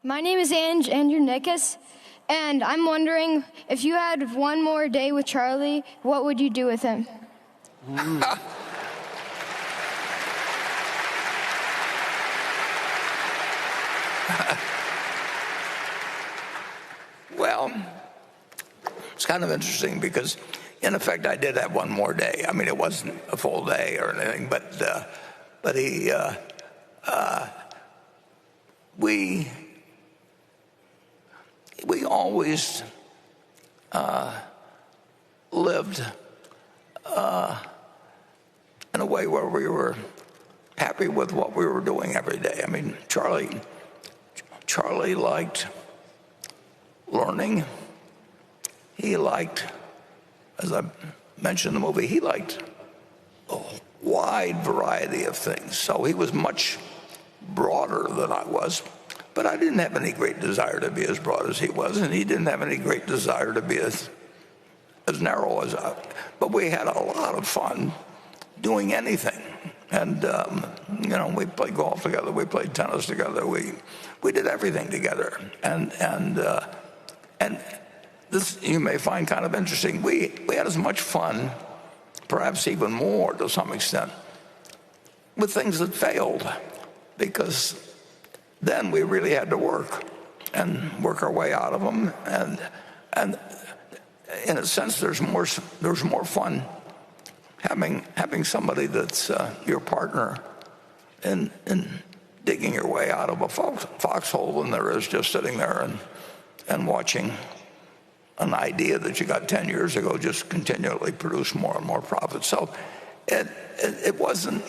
My name is Andrew Nickus, and I'm wondering if you had one more day with Charlie, what would you do with him? Well, it's kind of interesting because, in effect, I did have one more day. I mean, it wasn't a full day or anything, but we always lived in a way where we were happy with what we were doing every day. I mean, Charlie liked learning. He liked, as I mentioned in the movie, he liked a wide variety of things. So he was much broader than I was, but I didn't have any great desire to be as broad as he was, and he didn't have any great desire to be as narrow as I. But we had a lot of fun doing anything. And we played golf together, we played tennis together, we did everything together. And this you may find kind of interesting. We had as much fun, perhaps even more to some extent, with things that failed, because then we really had to work our way out of them. And in a sense, there's more fun having somebody that's your partner in digging your way out of a foxhole than there is just sitting there and watching an idea that you got 10 years ago just continually produce more and more profit. So it wasn't,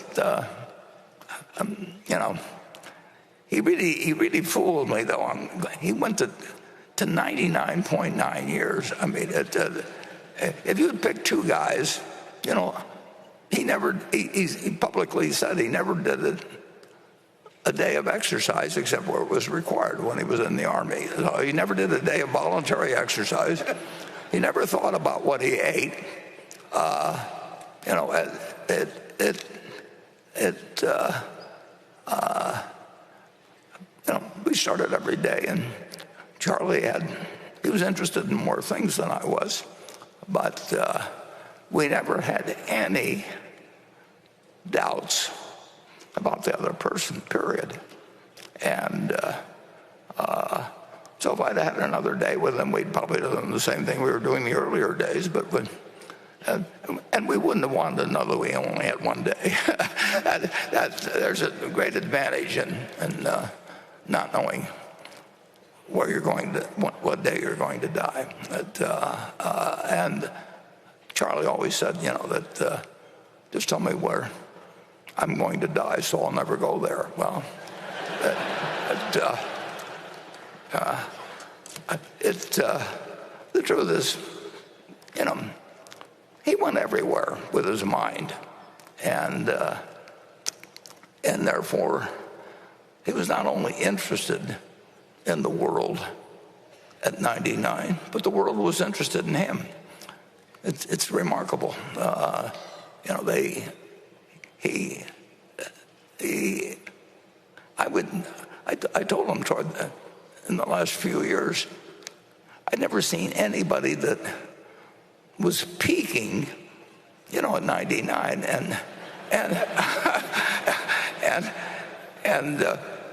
he really fooled me, though. He went to 99.9 years. I mean, if you had picked two guys, he publicly said he never did a day of exercise except where it was required when he was in the Army. So he never did a day of voluntary exercise. He never thought about what he ate. We started every day, and Charlie he was interested in more things than I was, but we never had any doubts about the other person, period. And so if I'd had another day with him, we'd probably done the same thing we were doing the earlier days, and we wouldn't have wanted another. We only had one day. There's a great advantage in not knowing where you're going to, what day you're going to die. And Charlie always said, that just tell me where I'm going to die, so I'll never go there. Well, the truth is, he went everywhere with his mind, and therefore he was not only interested in the world at 99, but the world was interested in him. It's remarkable. I told him in the last few years, I'd never seen anybody that was peaking, at 99 and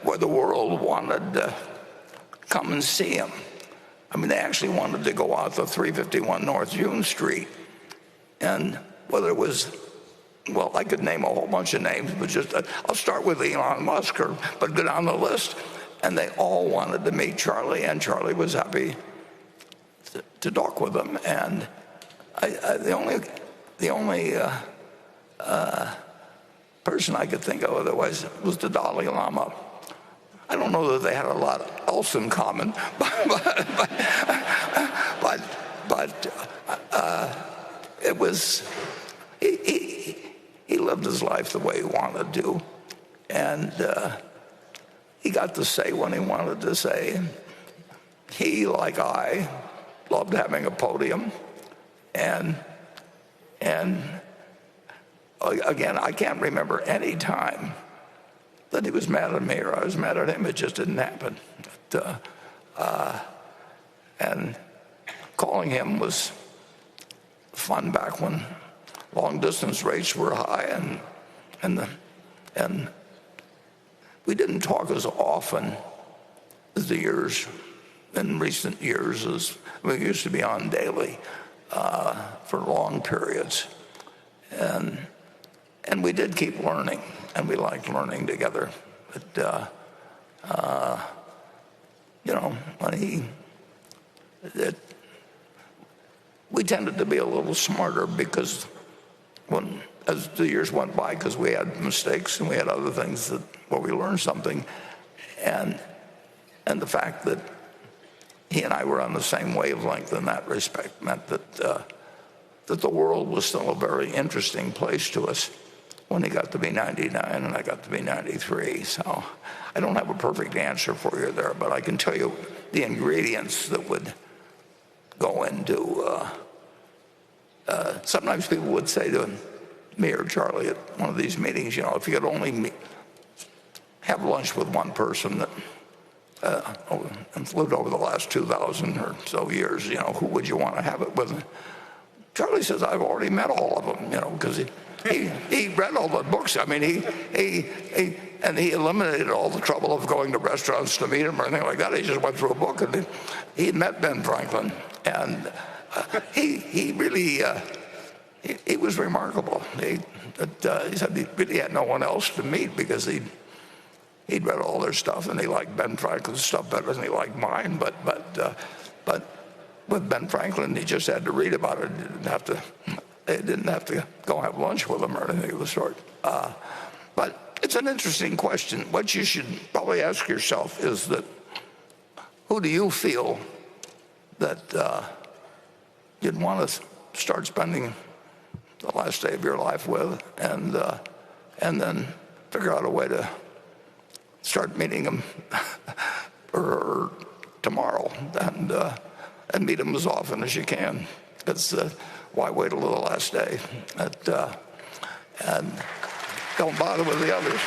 where the world wanted to come and see him. I mean, they actually wanted to go out to 351 North June Street, and whether it was, well, I could name a whole bunch of names, but just I'll start with Elon Musk, but go down the list, and they all wanted to meet Charlie, and Charlie was happy to talk with them. And the only person I could think of otherwise was the Dalai Lama. I don't know that they had a lot else in common, but it was he lived his life the way he wanted to, and he got to say what he wanted to say. He, like I, loved having a podium, and again, I can't remember any time that he was mad at me or I was mad at him. It just didn't happen. And calling him was fun back when long-distance rates were high, and we didn't talk as often as in recent years. As we used to be on daily for long periods, and we did keep learning, and we liked learning together. But we tended to be a little smarter because as the years went by, because we had mistakes and we had other things where we learned something, and the fact that he and I were on the same wavelength in that respect meant that the world was still a very interesting place to us when he got to be 99 and I got to be 93. So I don't have a perfect answer for you there, but I can tell you the ingredients that would go into. Sometimes people would say to me or Charlie at one of these meetings, if you could only have lunch with one person that lived over the last 2,000 or so years, who would you want to have it with? Charlie says, I've already met all of them, because he read all the books. I mean, he eliminated all the trouble of going to restaurants to meet him or anything like that. He just went through a book, and he had met Ben Franklin, and he really he was remarkable. He said he really had no one else to meet because he'd read all their stuff, and he liked Ben Franklin's stuff better than he liked mine. But with Ben Franklin, he just had to read about it. They didn't have to go have lunch with him or anything of the sort. But it's an interesting question. What you should probably ask yourself is that, who do you feel that you'd want to start spending the last day of your life with, and then figure out a way to start meeting them or tomorrow, and meet them as often as you can. It's why wait till the last day? And don't bother with the others.